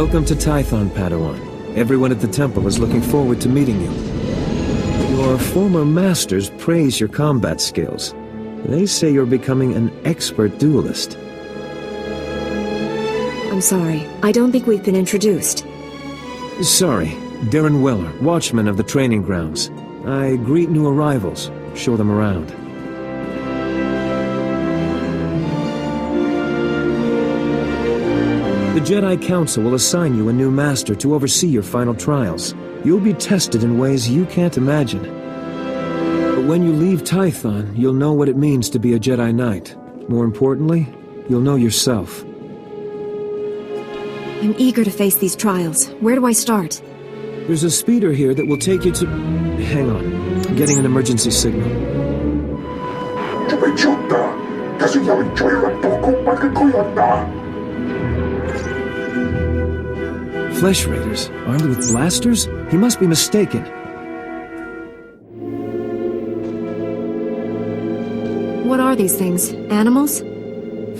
Welcome to Tython, Padawan. Everyone at the temple is looking forward to meeting you. Your former masters praise your combat skills. They say you're becoming an expert duelist. I'm sorry. I don't think we've been introduced. Sorry. Darren Weller, watchman of the training grounds. I greet new arrivals, show them around. The Jedi Council will assign you a new master to oversee your final trials. You'll be tested in ways you can't imagine. But when you leave Tython, you'll know what it means to be a Jedi Knight. More importantly, you'll know yourself. I'm eager to face these trials. Where do I start? There's a speeder here that will take you to... Hang on. I'm getting an emergency signal. Flesh Raiders? Armed with blasters? He must be mistaken. What are these things? Animals?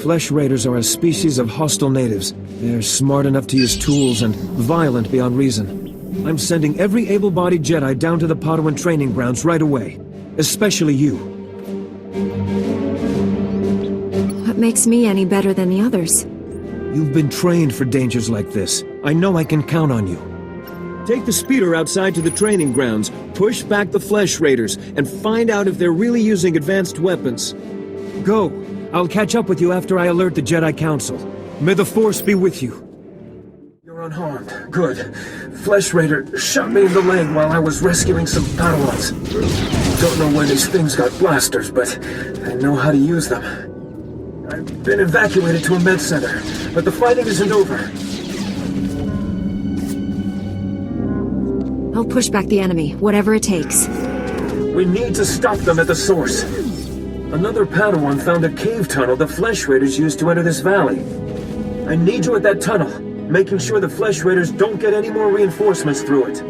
Flesh Raiders are a species of hostile natives. They're smart enough to use tools and violent beyond reason. I'm sending every able-bodied Jedi down to the Padawan training grounds right away. Especially you. What makes me any better than the others? You've been trained for dangers like this. I know I can count on you. Take the speeder outside to the training grounds, push back the Flesh Raiders, and find out if they're really using advanced weapons. Go. I'll catch up with you after I alert the Jedi Council. May the Force be with you. You're unharmed. Good. Flesh Raider shot me in the leg while I was rescuing some Padawans. Don't know where these things got blasters, but I know how to use them. I've been evacuated to a med center, but the fighting isn't over. I'll push back the enemy, whatever it takes. We need to stop them at the source. Another Padawan found a cave tunnel the Flesh Raiders used to enter this valley. I need you at that tunnel, making sure the Flesh Raiders don't get any more reinforcements through it.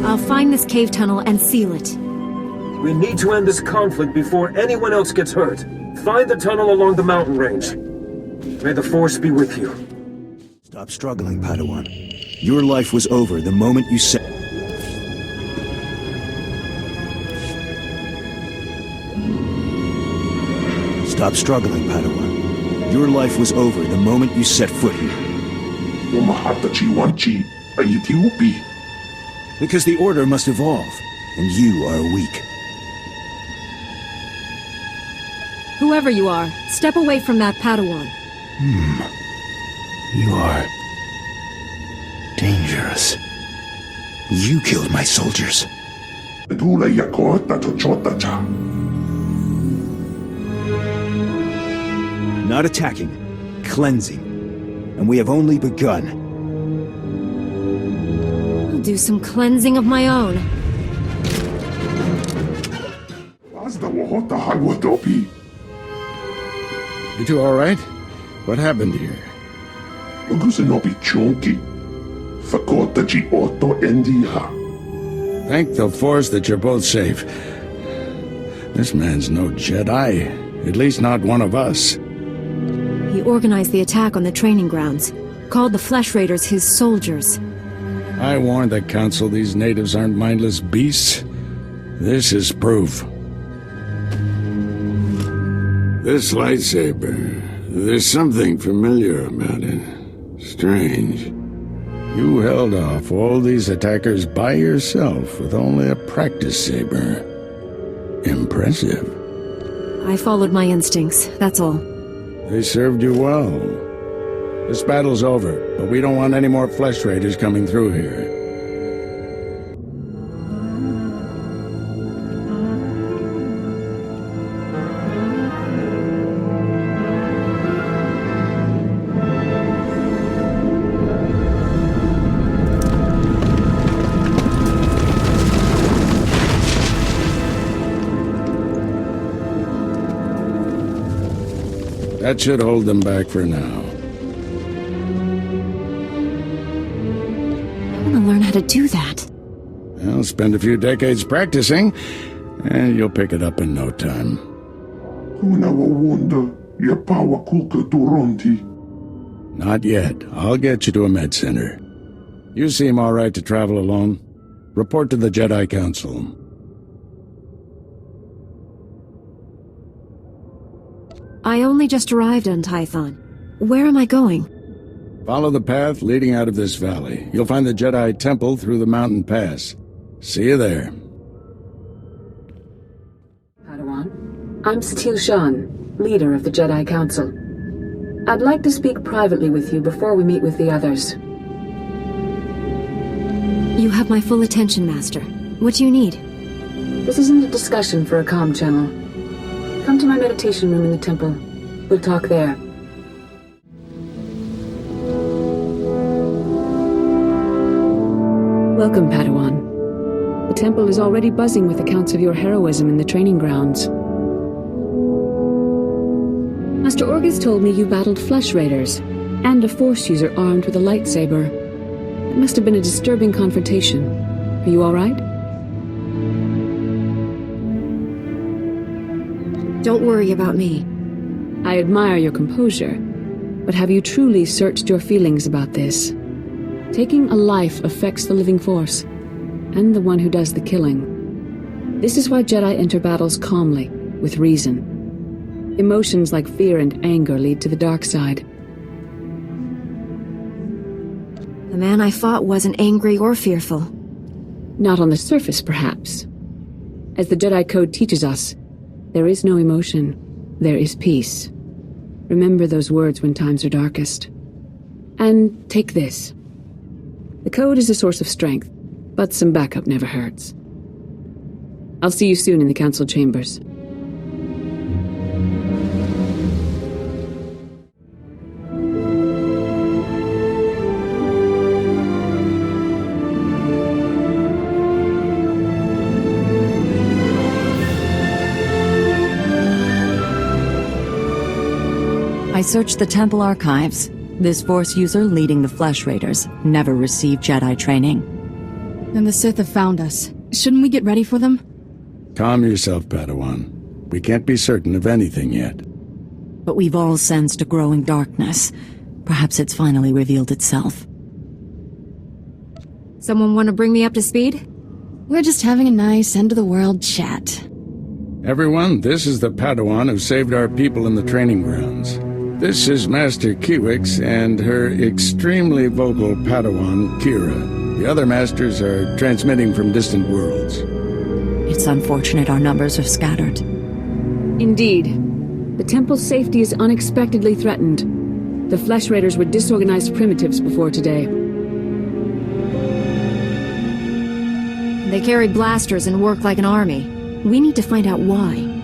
I'll find this cave tunnel and seal it. We need to end this conflict before anyone else gets hurt. Find the tunnel along the mountain range. May the Force be with you. Stop struggling, Padawan. Your life was over the moment you said... Stop struggling, Padawan. Your life was over the moment you set foot here. Because the Order must evolve, and you are weak. Whoever you are, step away from that Padawan. You are... dangerous. You killed my soldiers. Not attacking, cleansing. And we have only begun. I'll do some cleansing of my own. You two all right? What happened here? Thank the Force that you're both safe. This man's no Jedi. At least not one of us. He organized the attack on the training grounds. Called the Flesh Raiders his soldiers. I warned the Council these natives aren't mindless beasts. This is proof. This lightsaber, there's something familiar about it. Strange. You held off all these attackers by yourself with only a practice saber. Impressive. I followed my instincts, that's all. They served you well. This battle's over, but we don't want any more Flesh Raiders coming through here. That should hold them back for now. I want to learn how to do that. Well, spend a few decades practicing, and you'll pick it up in no Not yet. I'll get you to a med center. You seem all right to travel alone. Report to the Jedi Council. I only just arrived on Tython. Where am I going? Follow the path leading out of this valley. You'll find the Jedi Temple through the mountain pass. See you there. Padawan, I'm Shan, leader of the Jedi Council. I'd like to speak privately with you before we meet with the others. You have my full attention, Master. What do you need? This isn't a discussion for a comm channel. Come to my meditation room in the temple. We'll talk there. Welcome, Padawan. The temple is already buzzing with accounts of your heroism in the training grounds. Master Orgus told me you battled flesh raiders, and a Force user armed with a lightsaber. It must have been a disturbing confrontation. Are you all right? Don't worry about me. I admire your composure, but have you truly searched your feelings about this? Taking a life affects the living Force, and the one who does the killing. This is why Jedi enter battles calmly, with reason. Emotions like fear and anger lead to the dark side. The man I fought wasn't angry or fearful. Not on the surface, perhaps. As the Jedi Code teaches us, there is no emotion, there is peace. Remember those words when times are darkest. And take this. The Code is a source of strength, but some backup never hurts. I'll see you soon in the Council chambers. I searched the temple archives. This Force user leading the Flesh Raiders never received Jedi training. Then the Sith have found us. Shouldn't we get ready for them? Calm yourself, Padawan. We can't be certain of anything yet. But we've all sensed a growing darkness. Perhaps it's finally revealed itself. Someone want to bring me up to speed? We're just having a nice end-of-the-world chat. Everyone, this is the Padawan who saved our people in the training grounds. This is Master Kiwix and her extremely vocal Padawan, Kira. The other masters are transmitting from distant worlds. It's unfortunate our numbers are scattered. Indeed. The temple's safety is unexpectedly threatened. The Flesh Raiders were disorganized primitives before today. They carry blasters and work like an army. We need to find out why.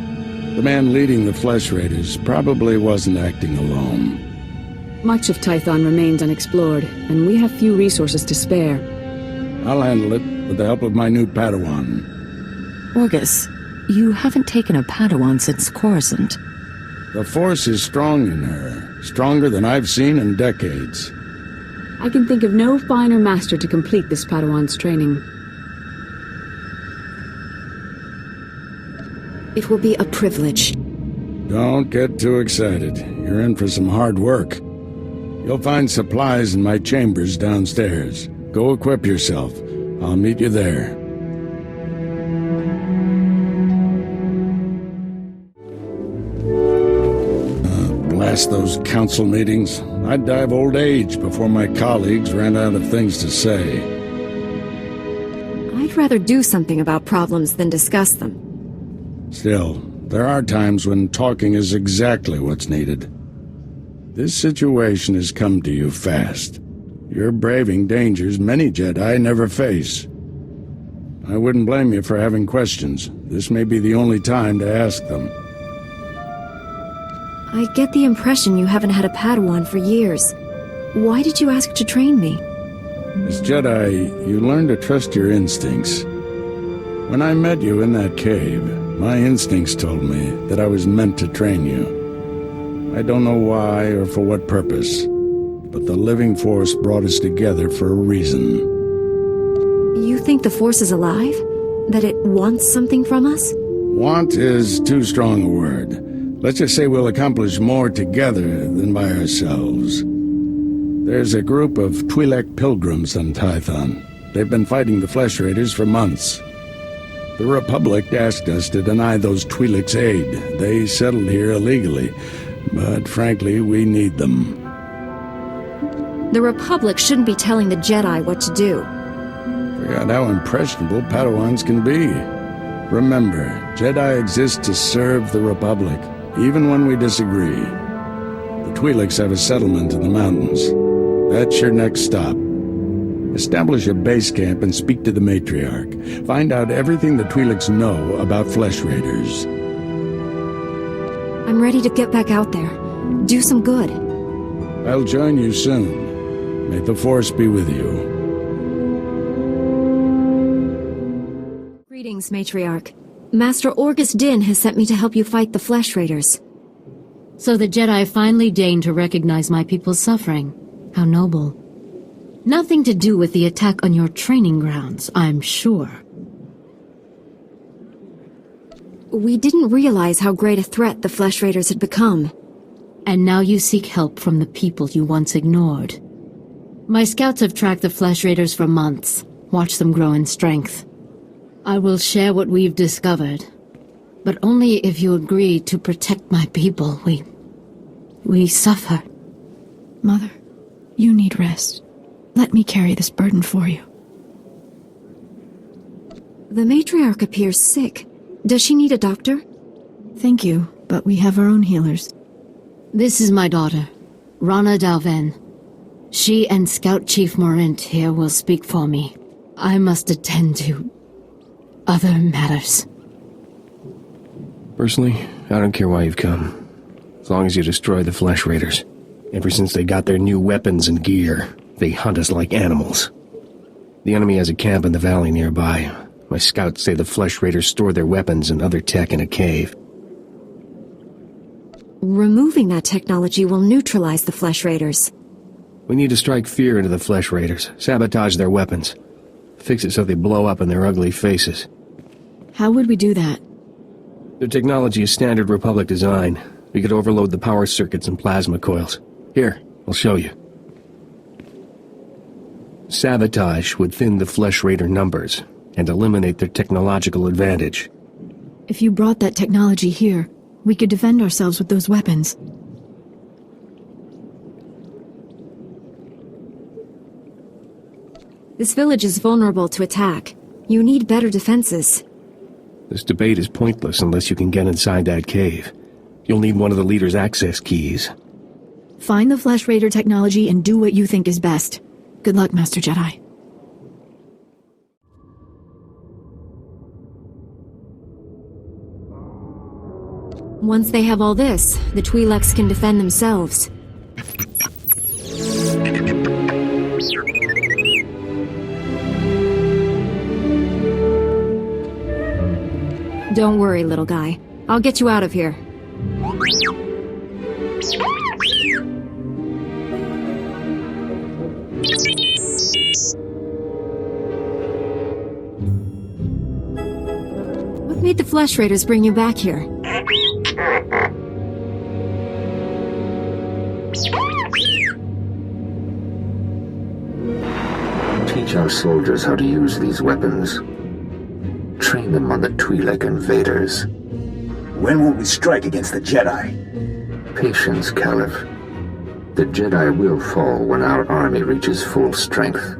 The man leading the Flesh Raiders probably wasn't acting alone. Much of Tython remains unexplored, and we have few resources to spare. I'll handle it with the help of my new Padawan. Orgus, you haven't taken a Padawan since Coruscant. The Force is strong in her, stronger than I've seen in decades. I can think of no finer master to complete this Padawan's training. It will be a privilege. Don't get too excited. You're in for some hard work. You'll find supplies in my chambers downstairs. Go equip yourself. I'll meet you there. Blast those council meetings. I'd die of old age before my colleagues ran out of things to say. I'd rather do something about problems than discuss them. Still, there are times when talking is exactly what's needed. This situation has come to you fast. You're braving dangers many Jedi never face. I wouldn't blame you for having questions. This may be the only time to ask them. I get the impression you haven't had a Padawan for years. Why did you ask to train me? As Jedi, you learn to trust your instincts. When I met you in that cave, my instincts told me that I was meant to train you. I don't know why or for what purpose, but the living Force brought us together for a reason. You think the Force is alive? That it wants something from us? Want is too strong a word. Let's just say we'll accomplish more together than by ourselves. There's a group of Twi'lek pilgrims on Tython. They've been fighting the Flesh Raiders for months. The Republic asked us to deny those Twi'leks aid. They settled here illegally, but frankly, we need them. The Republic shouldn't be telling the Jedi what to do. Forgot how impressionable Padawans can be. Remember, Jedi exist to serve the Republic, even when we disagree. The Twi'leks have a settlement in the mountains. That's your next stop. Establish a base camp and speak to the matriarch. Find out everything the Twi'leks know about Flesh Raiders. I'm ready to get back out there. Do some good. I'll join you soon. May the Force be with you. Greetings, Matriarch. Master Orgus Din has sent me to help you fight the Flesh Raiders. So the Jedi finally deigned to recognize my people's suffering. How noble. Nothing to do with the attack on your training grounds, I'm sure. We didn't realize how great a threat the Flesh Raiders had become. And now you seek help from the people you once ignored. My scouts have tracked the Flesh Raiders for months, watched them grow in strength. I will share what we've discovered, but only if you agree to protect my people. We suffer. Mother, you need rest. Let me carry this burden for you. The Matriarch appears sick. Does she need a doctor? Thank you, but we have our own healers. This is my daughter, Rana Dalven. She and Scout Chief Morint here will speak for me. I must attend to other matters. Personally, I don't care why you've come. As long as you destroy the Flesh Raiders. Ever since they got their new weapons and gear, they hunt us like animals. The enemy has a camp in the valley nearby. My scouts say the Flesh Raiders store their weapons and other tech in a cave. Removing that technology will neutralize the Flesh Raiders. We need to strike fear into the Flesh Raiders, sabotage their weapons. Fix it so they blow up in their ugly faces. How would we do that? Their technology is standard Republic design. We could overload the power circuits and plasma coils. Here, I'll show you. Sabotage would thin the Flesh Raider numbers and eliminate their technological advantage. If you brought that technology here, we could defend ourselves with those weapons. This village is vulnerable to attack. You need better defenses. This debate is pointless unless you can get inside that cave. You'll need one of the leader's access keys. Find the Flesh Raider technology and do what you think is best. Good luck, Master Jedi. Once they have all this, the Twi'leks can defend themselves. Don't worry, little guy. I'll get you out of here. What made the Flesh Raiders bring you back here? Teach our soldiers how to use these weapons. Train them on the Twi'lek invaders. When will we strike against the Jedi? Patience, Caliph. The Jedi will fall when our army reaches full strength.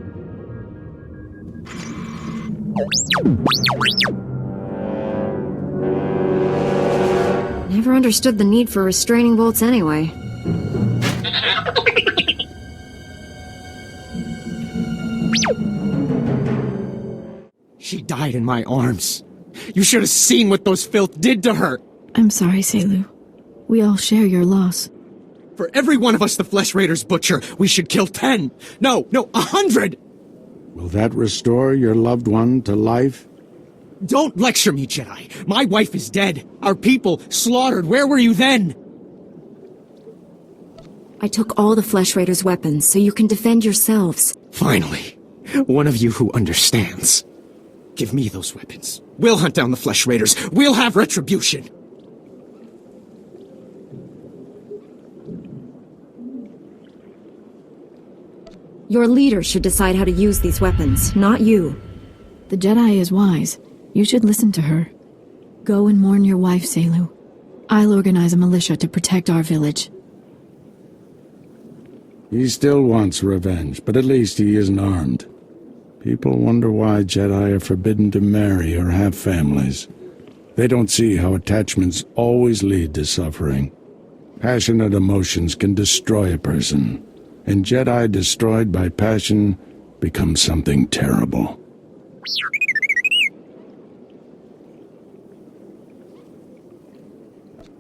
Never understood the need for restraining bolts anyway. She died in my arms. You should have seen what those filth did to her. I'm sorry, Selu. We all share your loss. For every one of us the Flesh Raiders butcher, we should kill 10. No, 100! Will that restore your loved one to life? Don't lecture me, Jedi. My wife is dead. Our people slaughtered. Where were you then? I took all the Flesh Raiders' weapons, so you can defend yourselves. Finally, one of you who understands. Give me those weapons. We'll hunt down the Flesh Raiders. We'll have retribution. Your leader should decide how to use these weapons, not you. The Jedi is wise. You should listen to her. Go and mourn your wife, Selu. I'll organize a militia to protect our village. He still wants revenge, but at least he isn't armed. People wonder why Jedi are forbidden to marry or have families. They don't see how attachments always lead to suffering. Passionate emotions can destroy a person, and Jedi destroyed by passion become something terrible.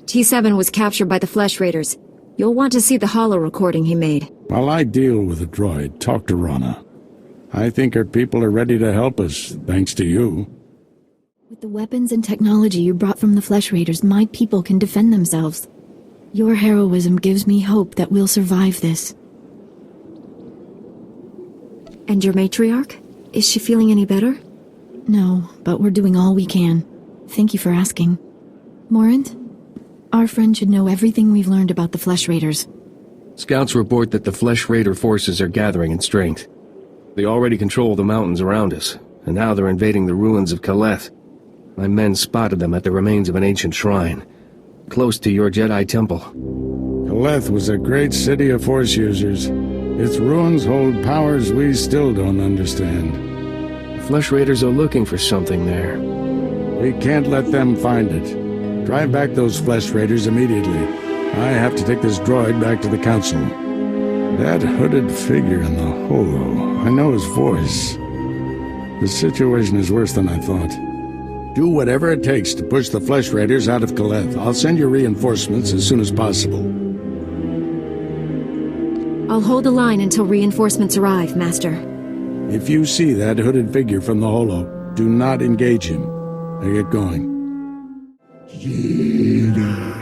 T7 was captured by the Flesh Raiders. You'll want to see the holo recording he made. While I deal with the droid, talk to Rana. I think her people are ready to help us, thanks to you. With the weapons and technology you brought from the Flesh Raiders, my people can defend themselves. Your heroism gives me hope that we'll survive this. And your matriarch? Is she feeling any better? No, but we're doing all we can. Thank you for asking. Morant, our friend should know everything we've learned about the Flesh Raiders. Scouts report that the Flesh Raider forces are gathering in strength. They already control the mountains around us, and now they're invading the ruins of Kaleth. My men spotted them at the remains of an ancient shrine, close to your Jedi temple. Kaleth was a great city of Force users. Its ruins hold powers we still don't understand. The Flesh Raiders are looking for something there. We can't let them find it. Drive back those Flesh Raiders immediately. I have to take this droid back to the Council. That hooded figure in the holo, I know his voice. The situation is worse than I thought. Do whatever it takes to push the Flesh Raiders out of Kaleth. I'll send you reinforcements as soon as possible. I'll hold the line until reinforcements arrive, Master. If you see that hooded figure from the holo, do not engage him. Now get going. Jedi.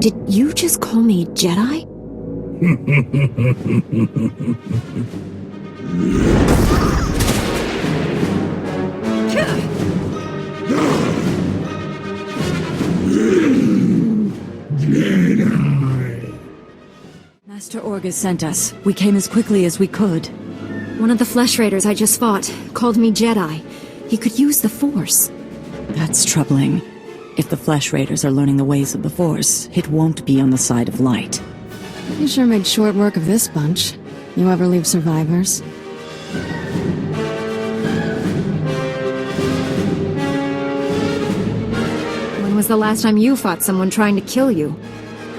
Did you just call me Jedi? Master Orgus sent us. We came as quickly as we could. One of the Flesh Raiders I just fought called me Jedi. He could use the Force. That's troubling. If the Flesh Raiders are learning the ways of the Force, it won't be on the side of light. You sure made short work of this bunch. You ever leave survivors? When was the last time you fought someone trying to kill you?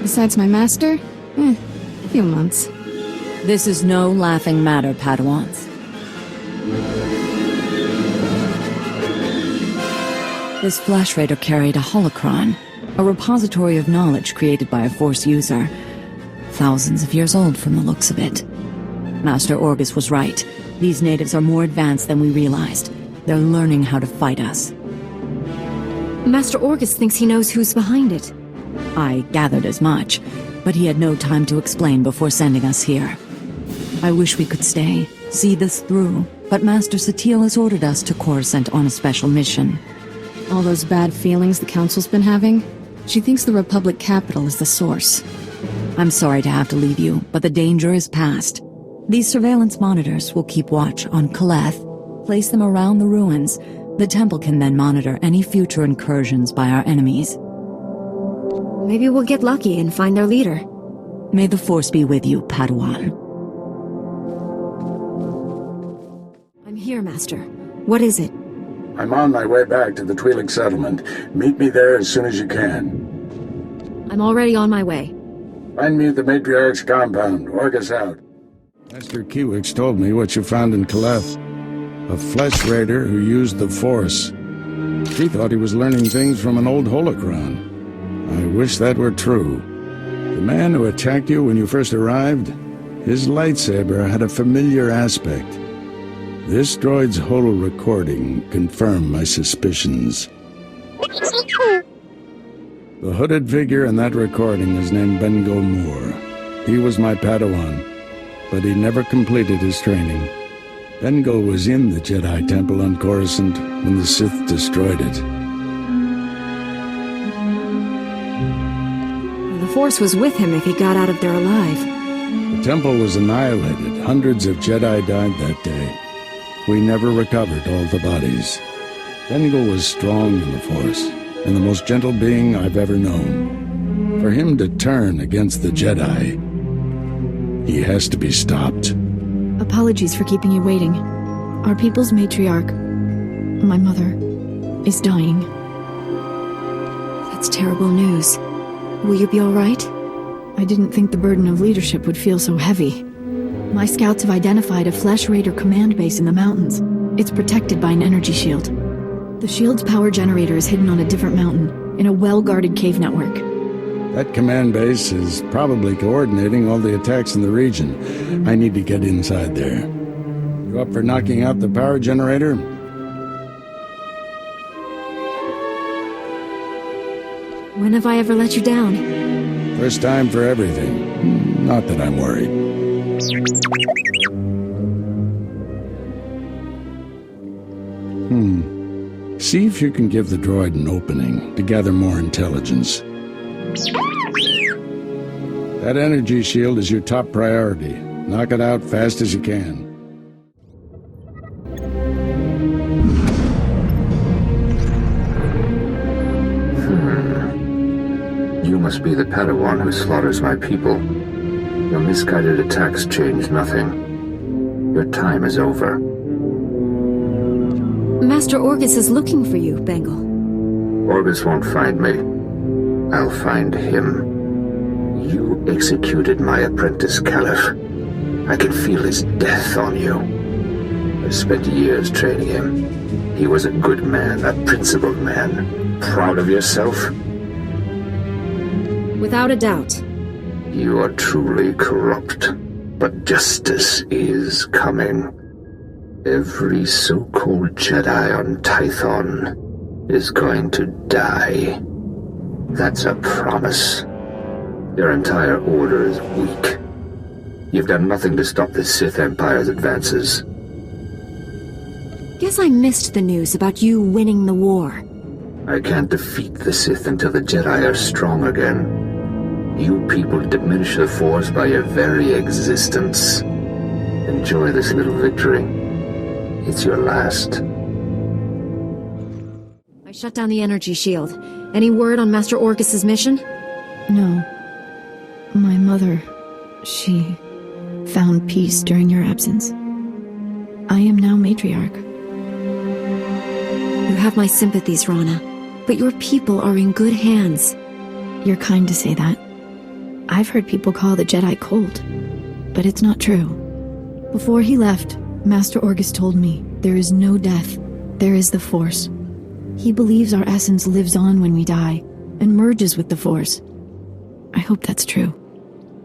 Besides my master? A few months. This is no laughing matter, Padawans. This Flesh Raider carried a holocron, a repository of knowledge created by a Force user. Thousands of years old from the looks of it. Master Orgus was right. These natives are more advanced than we realized. They're learning how to fight us. Master Orgus thinks he knows who's behind it. I gathered as much, but he had no time to explain before sending us here. I wish we could stay, see this through, but Master Satele has ordered us to Coruscant on a special mission. All those bad feelings the Council's been having? She thinks the Republic capital is the source. I'm sorry to have to leave you, but the danger is past. These surveillance monitors will keep watch on Kaleth, place them around the ruins. The temple can then monitor any future incursions by our enemies. Maybe we'll get lucky and find their leader. May the Force be with you, Padawan. I'm here, Master. What is it? I'm on my way back to the Twi'lek settlement. Meet me there as soon as you can. I'm already on my way. Find me at the Matriarch's compound. Orgus out. Master Kiwix told me what you found in Kaleth. A Flesh Raider who used the Force. She thought he was learning things from an old holocron. I wish that were true. The man who attacked you when you first arrived, his lightsaber had a familiar aspect. This droid's holo recording confirmed my suspicions. The hooded figure in that recording is named Bengo Moore. He was my Padawan, but he never completed his training. Bengo was in the Jedi Temple on Coruscant when the Sith destroyed it. Force was with him if he got out of there alive. The temple was annihilated. Hundreds of Jedi died that day. We never recovered all the bodies. Bengal was strong in the Force, and the most gentle being I've ever known. For him to turn against the Jedi, he has to be stopped. Apologies for keeping you waiting. Our people's matriarch, my mother, is dying. That's terrible news. Will you be all right? I didn't think the burden of leadership would feel so heavy. My scouts have identified a Flesh Raider command base in the mountains. It's protected by an energy shield. The shield's power generator is hidden on a different mountain, in a well-guarded cave network. That command base is probably coordinating all the attacks in the region. I need to get inside there. You up for knocking out the power generator? When have I ever let you down? First time for everything. Not that I'm worried. See if you can give the droid an opening to gather more intelligence. That energy shield is your top priority. Knock it out fast as you can. You must be the Padawan who slaughters my people. Your misguided attacks change nothing. Your time is over. Master Orgus is looking for you, Bengal. Orgus won't find me. I'll find him. You executed my apprentice, Caliph. I can feel his death on you. I spent years training him. He was a good man, a principled man. Proud of yourself? Without a doubt. You are truly corrupt, but justice is coming. Every so-called Jedi on Tython is going to die. That's a promise. Your entire order is weak. You've done nothing to stop the Sith Empire's advances. Guess I missed the news about you winning the war. I can't defeat the Sith until the Jedi are strong again. You people diminish the Force by your very existence. Enjoy this little victory. It's your last. I shut down the energy shield. Any word on Master Orgus's mission? No. My mother, she found peace during your absence. I am now matriarch. You have my sympathies, Rana, but your people are in good hands. You're kind to say that. I've heard people call the Jedi cold, but it's not true. Before he left, Master Orgus told me there is no death, there is the Force. He believes our essence lives on when we die, and merges with the Force. I hope that's true.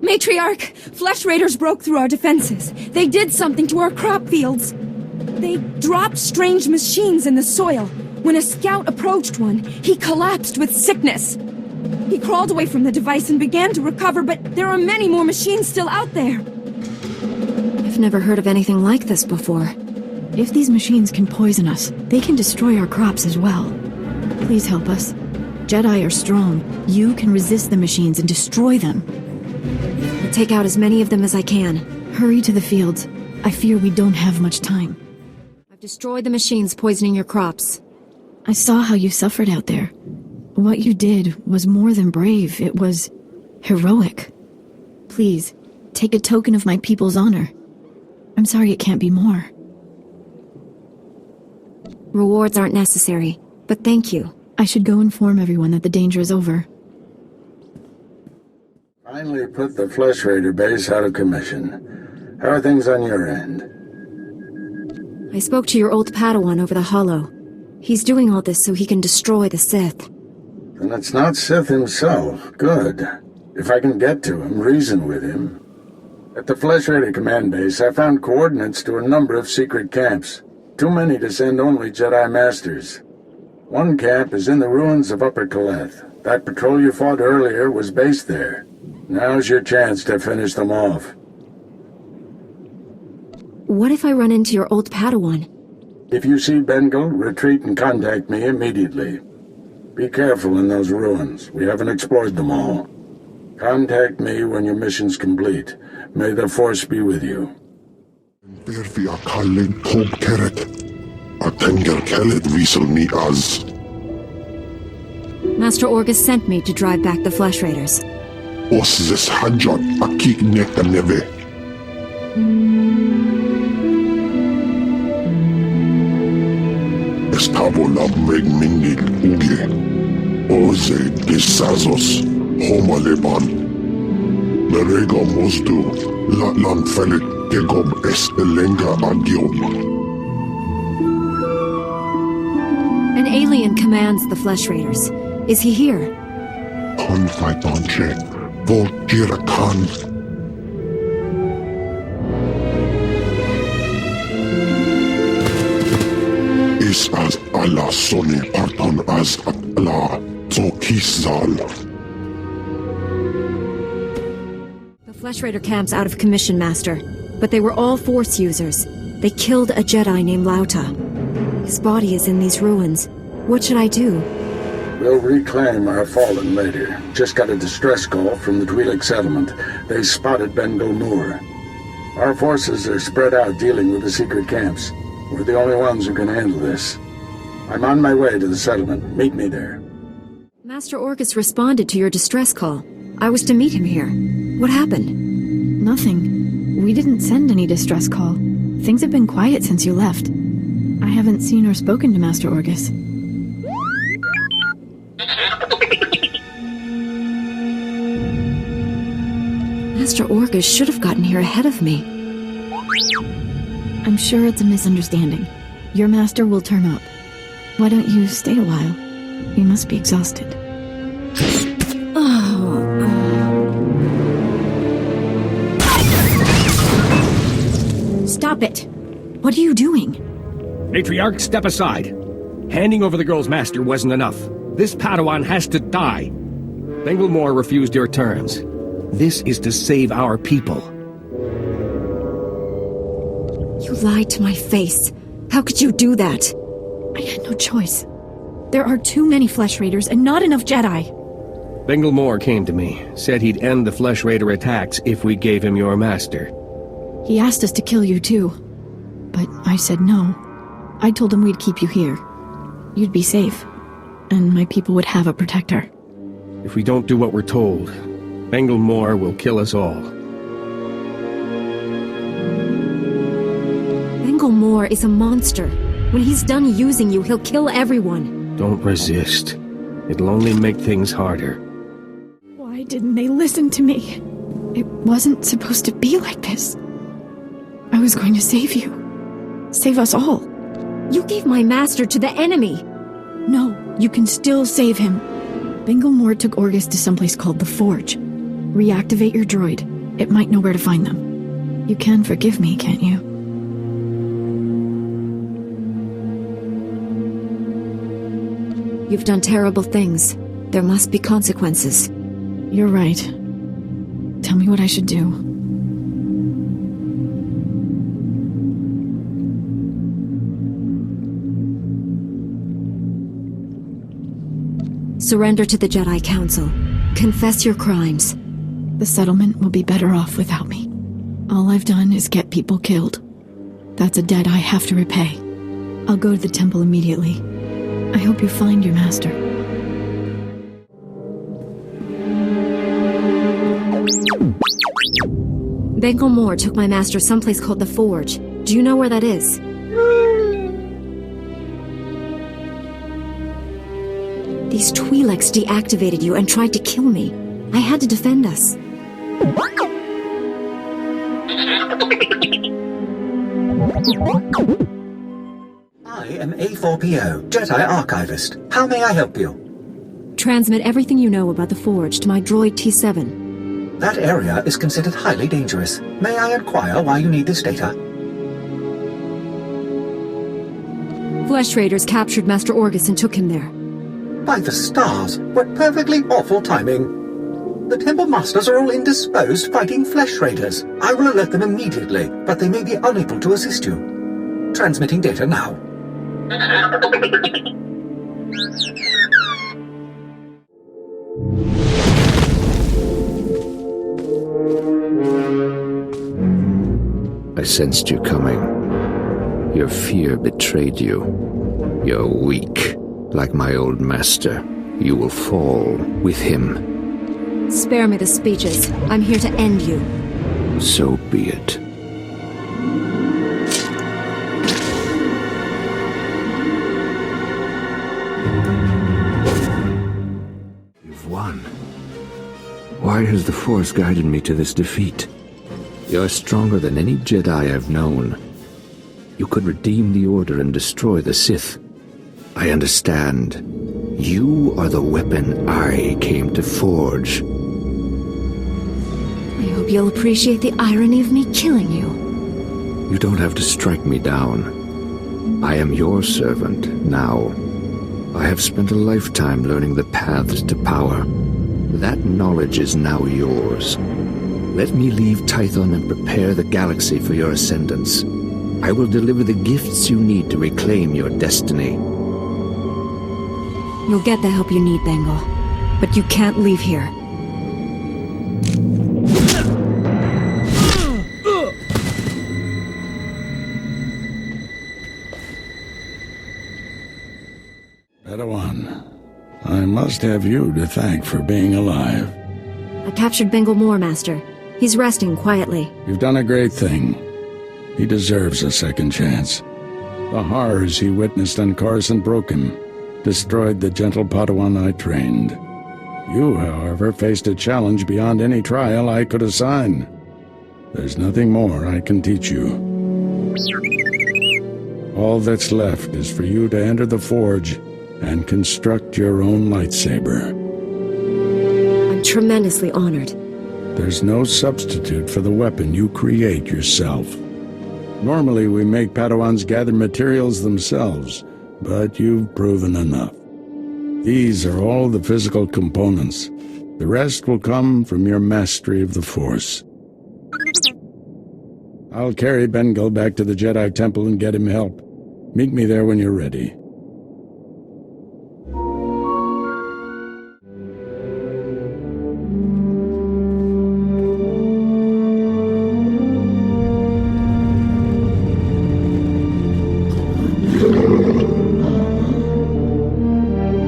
Matriarch! Flesh Raiders broke through our defenses. They did something to our crop fields. They dropped strange machines in the soil. When a scout approached one, he collapsed with sickness. He crawled away from the device and began to recover, but there are many more machines still out there. I've never heard of anything like this before. If these machines can poison us, they can destroy our crops as well. Please help us. Jedi are strong. You can resist the machines and destroy them. I'll take out as many of them as I can. Hurry to the fields. I fear we don't have much time. I've destroyed the machines poisoning your crops. I saw how you suffered out there. What you did was more than brave. It was heroic. Please, take a token of my people's honor. I'm sorry it can't be more. Rewards aren't necessary, but thank you. I should go inform everyone that the danger is over. Finally put the Flesh Raider base out of commission. How are things on your end? I spoke to your old Padawan over the Hollow. He's doing all this so he can destroy the Sith. Then it's not Sith himself. Good. If I can get to him, reason with him. At the Flesh Raider command base, I found coordinates to a number of secret camps. Too many to send only Jedi Masters. One camp is in the ruins of Upper Kaleth. That patrol you fought earlier was based there. Now's your chance to finish them off. What if I run into your old Padawan? If you see Bengal, retreat and contact me immediately. Be careful in those ruins. We haven't explored them all. Contact me when your mission's complete. May the Force be with you. Bervia kallen Tom Keret. Atenger Kellet Wiesel me as. Master Orgus sent me to drive back the Flesh Raiders. Os this Hajat Akik Nekta Neve. Estavola meg minil uge. Oze desazos homaleban. Merega mosdu latlan felit gegob es elenga agiom. An alien commands the Flesh Raiders. Is he here? Konfaitonche, vol Jirakan. Is as Allah Soni Parton as Allah Zokizal. The Flesh Raider camp's out of commission, Master. But they were all Force users. They killed a Jedi named Lauta. His body is in these ruins. What should I do? We'll reclaim our fallen later. Just got a distress call from the Twi'lek settlement. They spotted Ben Gulmur. Our forces are spread out dealing with the secret camps. We're the only ones who can handle this. I'm on my way to the settlement. Meet me there. Master Orgus responded to your distress call. I was to meet him here. What happened? Nothing. We didn't send any distress call. Things have been quiet since you left. I haven't seen or spoken to Master Orgus. Master Orgus should have gotten here ahead of me. I'm sure it's a misunderstanding. Your master will turn up. Why don't you stay a while? You must be exhausted. Stop it! What are you doing? Matriarch, step aside. Handing over the girl's master wasn't enough. This Padawan has to die. Bengulmore refused your terms. This is to save our people. You lied to my face. How could you do that? I had no choice. There are too many Flesh Raiders and not enough Jedi. Bengulmore came to me, said he'd end the Flesh Raider attacks if we gave him your master. He asked us to kill you too. But I said no. I told him we'd keep you here. You'd be safe. And my people would have a protector. If we don't do what we're told, Bengulmore will kill us all. Bengulmore is a monster. When he's done using you, he'll kill everyone. Don't resist. It'll only make things harder. Why didn't they listen to me? It wasn't supposed to be like this. I was going to save you. Save us all. You gave my master to the enemy. No, you can still save him. Bengulmore took Orgus to someplace called the Forge. Reactivate your droid. It might know where to find them. You can forgive me, can't you? You've done terrible things. There must be consequences. You're right. Tell me what I should do. Surrender to the Jedi Council. Confess your crimes. The settlement will be better off without me. All I've done is get people killed. That's a debt I have to repay. I'll go to the temple immediately. I hope you find your master. Bengulmore took my master someplace called the Forge. Do you know where that is? These Twi'leks deactivated you and tried to kill me. I had to defend us. I am A4PO, Jedi Archivist. How may I help you? Transmit everything you know about the Forge to my droid T7. That area is considered highly dangerous. May I inquire why you need this data? Flesh Raiders captured Master Orgus and took him there. By the stars, what perfectly awful timing. The Temple Masters are all indisposed fighting Flesh Raiders. I will alert them immediately, but they may be unable to assist you. Transmitting data now. sensed you coming. Your fear betrayed you. You're weak. Like my old master, you will fall with him. Spare me the speeches. I'm here to end you. So be it. You've won. Why has the Force guided me to this defeat? You're stronger than any Jedi I've known. You could redeem the Order and destroy the Sith. I understand. You are the weapon I came to forge. I hope you'll appreciate the irony of me killing you. You don't have to strike me down. I am your servant now. I have spent a lifetime learning the paths to power. That knowledge is now yours. Let me leave Tython and prepare the galaxy for your ascendance. I will deliver the gifts you need to reclaim your destiny. You'll get the help you need, Bengal. But you can't leave here. Padawan, I must have you to thank for being alive. I captured Bengal Moore, Master. He's resting quietly. You've done a great thing. He deserves a second chance. The horrors he witnessed on Coruscant broke him. Destroyed the gentle Padawan I trained. You, however, faced a challenge beyond any trial I could assign. There's nothing more I can teach you. All that's left is for you to enter the Forge and construct your own lightsaber. I'm tremendously honored. There's no substitute for the weapon you create yourself. Normally we make Padawans gather materials themselves, but you've proven enough. These are all the physical components. The rest will come from your mastery of the Force. I'll carry Bengal back to the Jedi Temple and get him help. Meet me there when you're ready.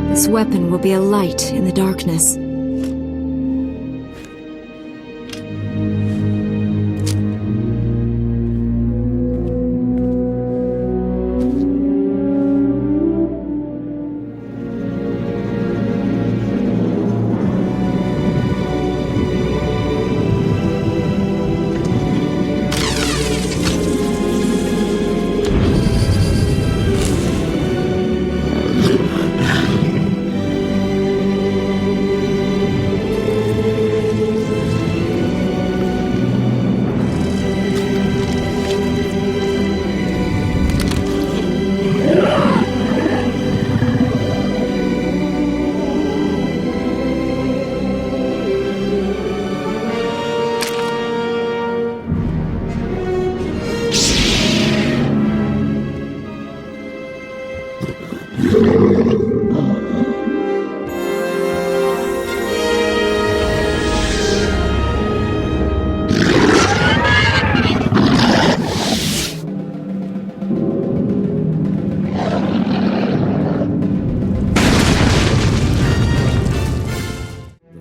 This weapon will be a light in the darkness.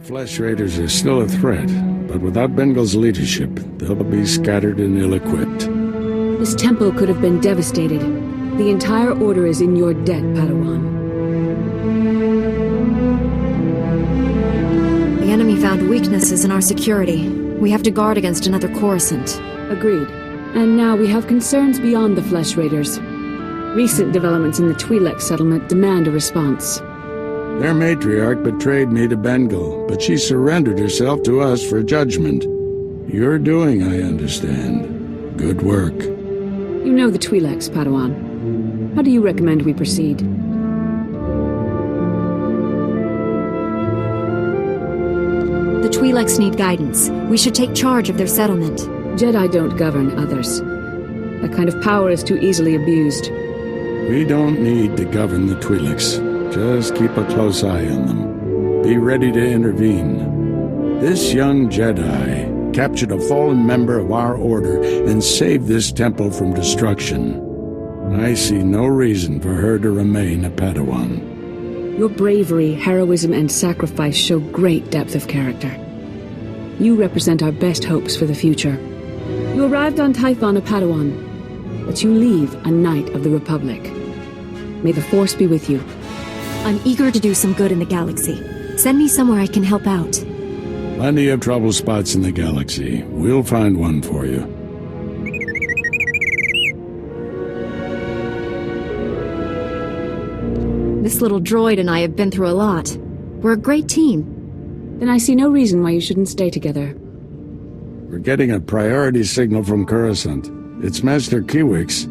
Flesh Raiders are still a threat, but without Bengal's leadership, they'll be scattered and ill-equipped. This temple could have been devastated. The entire Order is in your debt, Padawan. The enemy found weaknesses in our security. We have to guard against another Coruscant. Agreed. And now we have concerns beyond the Flesh Raiders. Recent developments in the Twi'lek settlement demand a response. Their matriarch betrayed me to Bengal, but she surrendered herself to us for judgment. You're doing, I understand. Good work. You know the Twi'leks, Padawan. How do you recommend we proceed? The Twi'leks need guidance. We should take charge of their settlement. Jedi don't govern others. That kind of power is too easily abused. We don't need to govern the Twi'leks. Just keep a close eye on them. Be ready to intervene. This young Jedi captured a fallen member of our order and saved this temple from destruction. I see no reason for her to remain a Padawan. Your bravery, heroism, and sacrifice show great depth of character. You represent our best hopes for the future. You arrived on Tython a Padawan, but you leave a Knight of the Republic. May the Force be with you. I'm eager to do some good in the galaxy. Send me somewhere I can help out. Plenty of trouble spots in the galaxy. We'll find one for you. This little droid and I have been through a lot. We're a great team. Then I see no reason why you shouldn't stay together. We're getting a priority signal from Coruscant. It's Master Kiwix.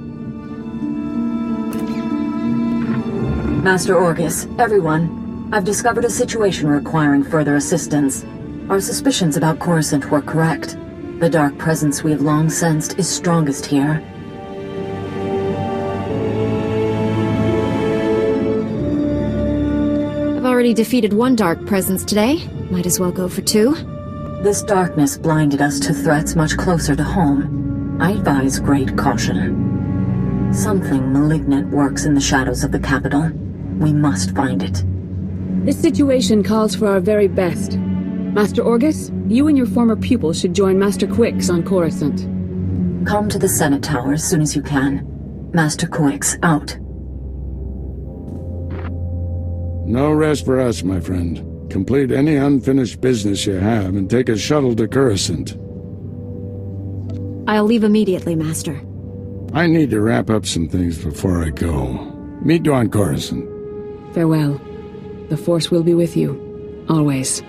Master Orgus, everyone. I've discovered a situation requiring further assistance. Our suspicions about Coruscant were correct. The dark presence we have long sensed is strongest here. I've already defeated one dark presence today. Might as well go for two. This darkness blinded us to threats much closer to home. I advise great caution. Something malignant works in the shadows of the capital. We must find it. This situation calls for our very best. Master Orgus, you and your former pupil should join Master Quix on Coruscant. Come to the Senate Tower as soon as you can. Master Quix, out. No rest for us, my friend. Complete any unfinished business you have and take a shuttle to Coruscant. I'll leave immediately, Master. I need to wrap up some things before I go. Meet you on Coruscant. Farewell. The Force will be with you. Always.